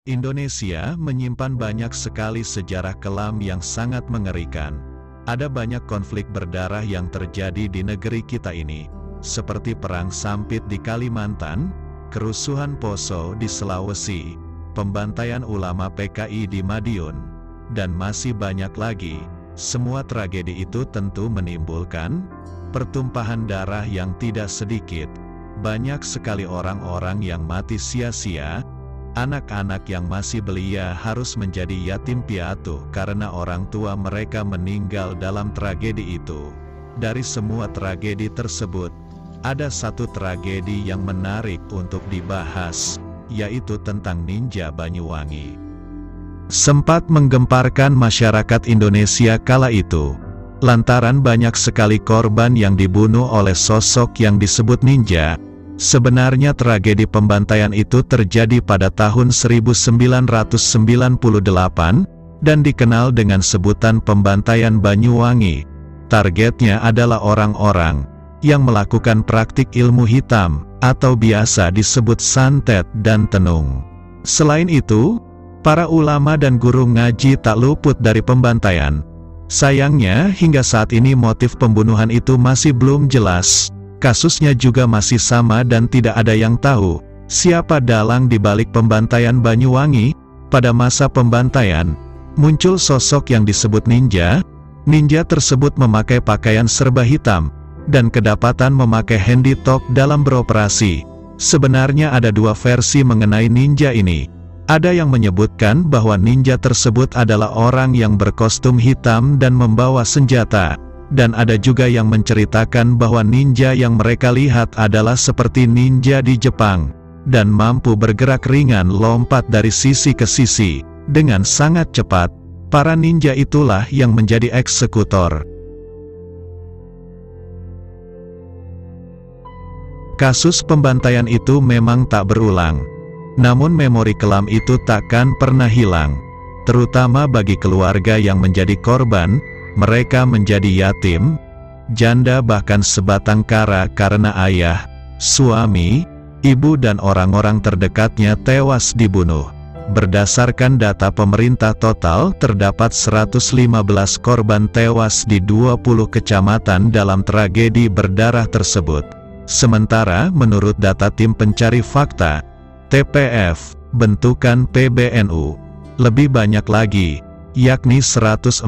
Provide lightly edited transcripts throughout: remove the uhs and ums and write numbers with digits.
Indonesia menyimpan banyak sekali sejarah kelam yang sangat mengerikan. Ada banyak konflik berdarah yang terjadi di negeri kita ini, seperti Perang Sampit di Kalimantan, kerusuhan Poso di Sulawesi, pembantaian ulama PKI di Madiun, dan masih banyak lagi. Semua tragedi itu tentu menimbulkan pertumpahan darah yang tidak sedikit. Banyak sekali orang-orang yang mati sia-sia. Anak-anak yang masih belia harus menjadi yatim piatu karena orang tua mereka meninggal dalam tragedi itu. Dari semua tragedi tersebut, ada satu tragedi yang menarik untuk dibahas, yaitu tentang Ninja Banyuwangi. Sempat menggemparkan masyarakat Indonesia kala itu, lantaran banyak sekali korban yang dibunuh oleh sosok yang disebut ninja. Sebenarnya tragedi pembantaian itu terjadi pada tahun 1998, dan dikenal dengan sebutan pembantaian Banyuwangi. Targetnya adalah orang-orang yang melakukan praktik ilmu hitam, atau biasa disebut santet dan tenung. Selain itu, para ulama dan guru ngaji tak luput dari pembantaian. Sayangnya, hingga saat ini motif pembunuhan itu masih belum jelas. Kasusnya juga masih sama dan tidak ada yang tahu siapa dalang di balik pembantaian Banyuwangi. Pada masa pembantaian, muncul sosok yang disebut ninja. Ninja tersebut memakai pakaian serba hitam, dan kedapatan memakai handy talk dalam beroperasi. Sebenarnya ada dua versi mengenai ninja ini. Ada yang menyebutkan bahwa ninja tersebut adalah orang yang berkostum hitam dan membawa senjata. Dan ada juga yang menceritakan bahwa ninja yang mereka lihat adalah seperti ninja di Jepang, dan mampu bergerak ringan lompat dari sisi ke sisi, dengan sangat cepat. Para ninja itulah yang menjadi eksekutor. Kasus pembantaian itu memang tak berulang. Namun memori kelam itu takkan pernah hilang. Terutama bagi keluarga yang menjadi korban. Mereka menjadi yatim, janda bahkan sebatang kara karena ayah, suami, ibu dan orang-orang terdekatnya tewas dibunuh. Berdasarkan data pemerintah total terdapat 115 korban tewas di 20 kecamatan dalam tragedi berdarah tersebut. Sementara menurut data tim pencari fakta, TPF, bentukan PBNU, lebih banyak lagi, yakni 143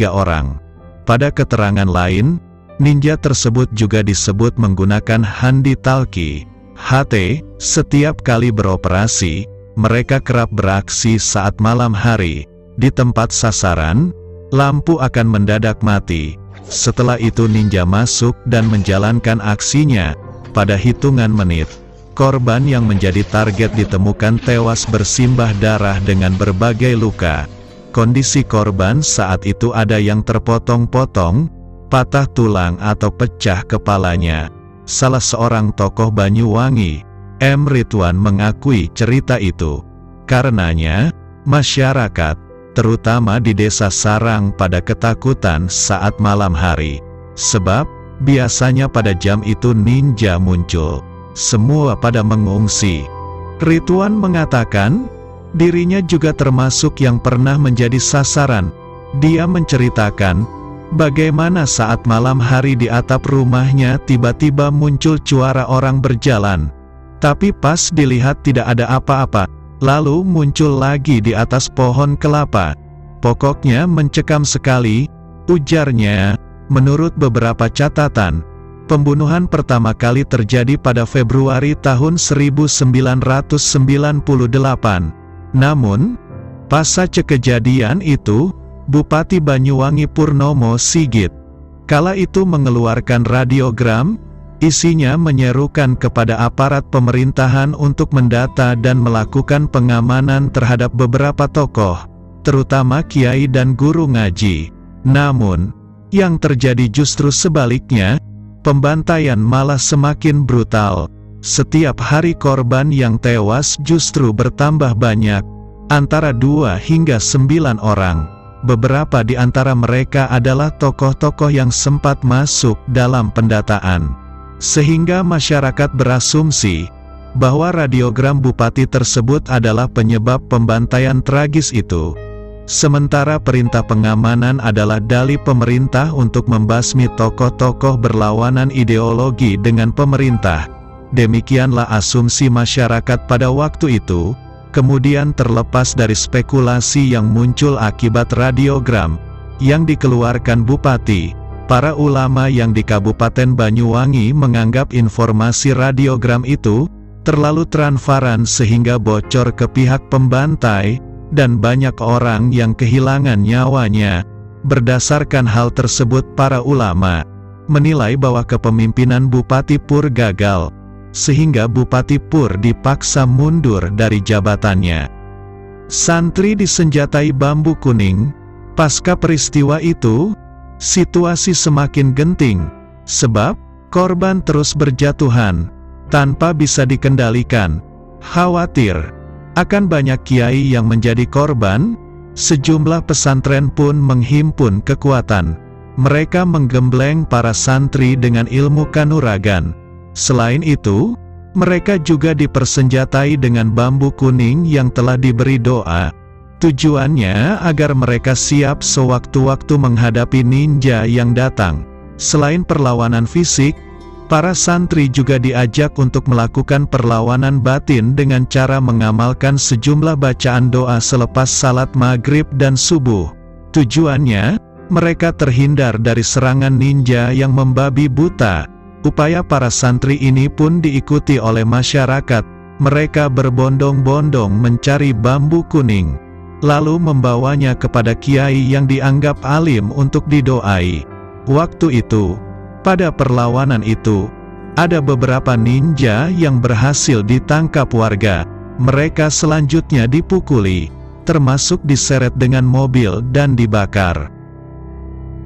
orang. Pada keterangan lain, ninja tersebut juga disebut menggunakan handi talkie, HT, setiap kali beroperasi. Mereka kerap beraksi saat malam hari. Di tempat sasaran, lampu akan mendadak mati. Setelah itu ninja masuk dan menjalankan aksinya. Pada hitungan menit, korban yang menjadi target ditemukan tewas bersimbah darah dengan berbagai luka. Kondisi korban saat itu ada yang terpotong-potong, patah tulang atau pecah kepalanya. Salah seorang tokoh Banyuwangi, M. Ridwan, mengakui cerita itu. Karenanya, masyarakat, terutama di desa Sarang, pada ketakutan saat malam hari. Sebab, biasanya pada jam itu ninja muncul. Semua pada mengungsi. Ridwan mengatakan, dirinya juga termasuk yang pernah menjadi sasaran. Dia menceritakan, bagaimana saat malam hari di atap rumahnya tiba-tiba muncul suara orang berjalan. Tapi pas dilihat tidak ada apa-apa, lalu muncul lagi di atas pohon kelapa. Pokoknya mencekam sekali, ujarnya. Menurut beberapa catatan, pembunuhan pertama kali terjadi pada Februari tahun 1998. Namun, pasca kejadian itu, Bupati Banyuwangi Purnomo Sigit kala itu mengeluarkan radiogram. Isinya menyerukan kepada aparat pemerintahan untuk mendata dan melakukan pengamanan terhadap beberapa tokoh, terutama kiai dan guru ngaji. Namun, yang terjadi justru sebaliknya, pembantaian malah semakin brutal. Setiap hari korban yang tewas justru bertambah banyak, antara 2 hingga 9 orang. Beberapa di antara mereka adalah tokoh-tokoh yang sempat masuk dalam pendataan. Sehingga masyarakat berasumsi, bahwa radiogram bupati tersebut adalah penyebab pembantaian tragis itu. Sementara perintah pengamanan adalah dalih pemerintah untuk membasmi tokoh-tokoh berlawanan ideologi dengan pemerintah. Demikianlah asumsi masyarakat pada waktu itu, kemudian terlepas dari spekulasi yang muncul akibat radiogram yang dikeluarkan bupati. Para ulama yang di Kabupaten Banyuwangi menganggap informasi radiogram itu terlalu transparan sehingga bocor ke pihak pembantai, dan banyak orang yang kehilangan nyawanya. Berdasarkan hal tersebut, para ulama menilai bahwa kepemimpinan Bupati Pur gagal, sehingga Bupati Pur dipaksa mundur dari jabatannya. Santri disenjatai bambu kuning. Pasca peristiwa itu, situasi semakin genting, sebab korban terus berjatuhan tanpa bisa dikendalikan. Khawatir akan banyak kiai yang menjadi korban, sejumlah pesantren pun menghimpun kekuatan. Mereka menggembleng para santri dengan ilmu kanuragan. Selain itu, mereka juga dipersenjatai dengan bambu kuning yang telah diberi doa. Tujuannya agar mereka siap sewaktu-waktu menghadapi ninja yang datang. Selain perlawanan fisik, para santri juga diajak untuk melakukan perlawanan batin dengan cara mengamalkan sejumlah bacaan doa selepas salat maghrib dan subuh. Tujuannya, mereka terhindar dari serangan ninja yang membabi buta. Upaya para santri ini pun diikuti oleh masyarakat. Mereka berbondong-bondong mencari bambu kuning, lalu membawanya kepada kiai yang dianggap alim untuk didoai. Waktu itu, pada perlawanan itu, ada beberapa ninja yang berhasil ditangkap warga. Mereka selanjutnya dipukuli, termasuk diseret dengan mobil dan dibakar.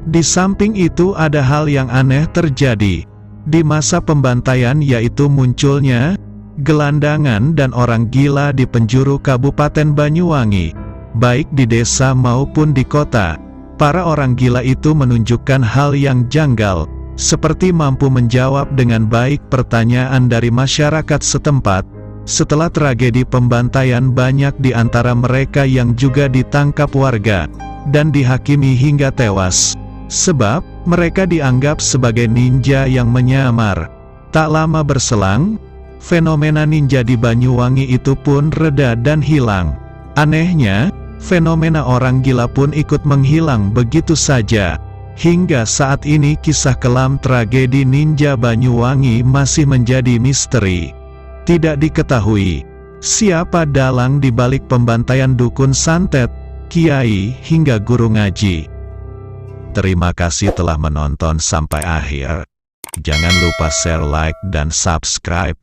Di samping itu ada hal yang aneh terjadi. Di masa pembantaian, yaitu munculnya gelandangan dan orang gila di penjuru Kabupaten Banyuwangi, baik di desa maupun di kota. Para orang gila itu menunjukkan hal yang janggal, seperti mampu menjawab dengan baik pertanyaan dari masyarakat setempat. Setelah tragedi pembantaian, banyak di antara mereka yang juga ditangkap warga dan dihakimi hingga tewas, sebab mereka dianggap sebagai ninja yang menyamar. Tak lama berselang, fenomena ninja di Banyuwangi itu pun reda dan hilang. Anehnya, fenomena orang gila pun ikut menghilang begitu saja. Hingga saat ini kisah kelam tragedi ninja Banyuwangi masih menjadi misteri. Tidak diketahui siapa dalang di balik pembantaian dukun santet, kiai, hingga guru ngaji. Terima kasih telah menonton sampai akhir. Jangan lupa share, like, dan subscribe.